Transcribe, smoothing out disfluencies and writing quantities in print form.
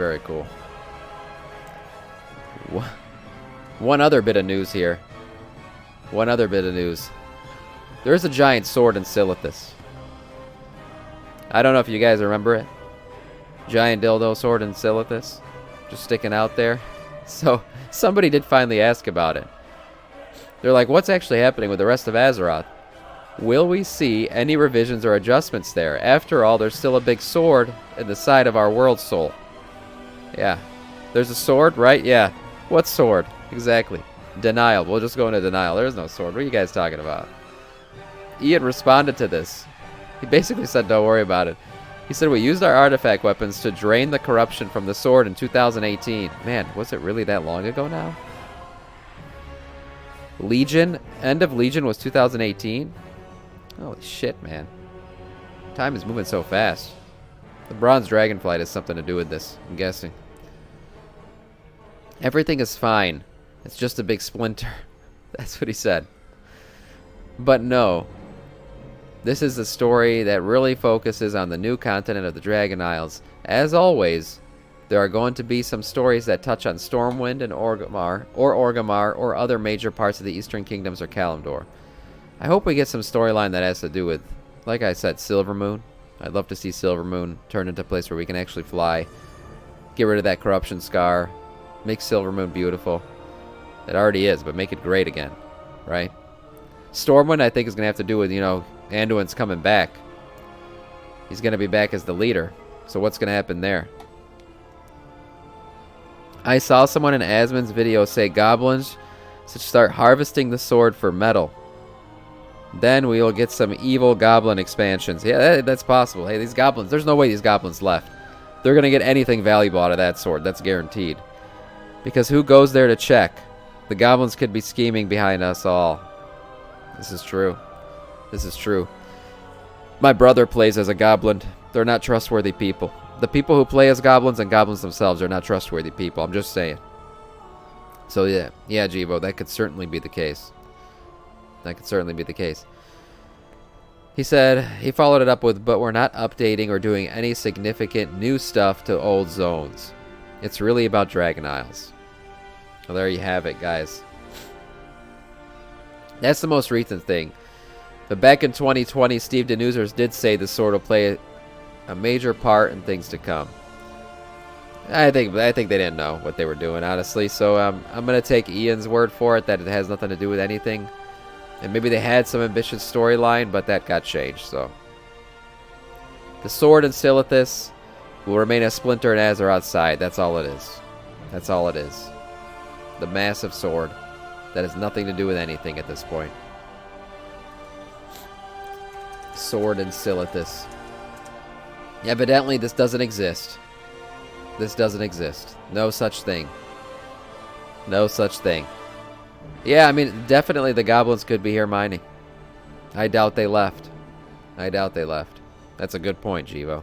Very cool. One other bit of news here. One other bit of news. There's a giant sword in Silithus. I don't know if you guys remember it. Giant dildo sword in Silithus. Just sticking out there. So, somebody did finally ask about it. They're like, what's actually happening with the rest of Azeroth? Will we see any revisions or adjustments there? After all, there's still a big sword in the side of our world soul. Yeah. There's a sword, right? Yeah. What sword? Exactly. Denial. We'll just go into denial. There's no sword. What are you guys talking about? Ian responded to this. He basically said, don't worry about it. He said, we used our artifact weapons to drain the corruption from the sword in 2018. Man, was it really that long ago now? Legion? End of Legion was 2018? Holy shit, man. Time is moving so fast. The Bronze Dragonflight has something to do with this, I'm guessing. Everything is fine. It's just a big splinter. That's what he said. But no. This is a story that really focuses on the new continent of the Dragon Isles. As always, there are going to be some stories that touch on Stormwind and Orgrimmar, or other major parts of the Eastern Kingdoms or Kalimdor. I hope we get some storyline that has to do with, like I said, Silvermoon. I'd love to see Silvermoon turn into a place where we can actually fly. Get rid of that corruption scar. Make Silvermoon beautiful. It already is, but make it great again. Right? Stormwind, I think, is going to have to do with, Anduin's coming back. He's going to be back as the leader. So what's going to happen there? I saw someone in Asmon's video say goblins should start harvesting the sword for metal. Then we will get some evil goblin expansions. Yeah, that's possible. Hey, these goblins, there's no way these goblins left. They're going to get anything valuable out of that sword. That's guaranteed. Because who goes there to check? The goblins could be scheming behind us all. This is true. This is true. My brother plays as a goblin. They're not trustworthy people. The people who play as goblins and goblins themselves are not trustworthy people. I'm just saying. So yeah, Jivo, that could certainly be the case. That could certainly be the case. He said, he followed it up with, but we're not updating or doing any significant new stuff to old zones. It's really about Dragon Isles. Well, there you have it, guys. That's the most recent thing. But back in 2020, Steve Danuser did say the sword will play a major part in things to come. I think they didn't know what they were doing, honestly. So I'm going to take Ian's word for it that it has nothing to do with anything. And maybe they had some ambitious storyline, but that got changed. So the sword in Silithus will remain a splinter in Azeroth's side. That's all it is. That's all it is. The massive sword that has nothing to do with anything at this point. Sword in Silithus. Evidently, this doesn't exist. This doesn't exist. No such thing. No such thing. Yeah, I mean, definitely the goblins could be here mining. I doubt they left. I doubt they left. That's a good point, Jivo.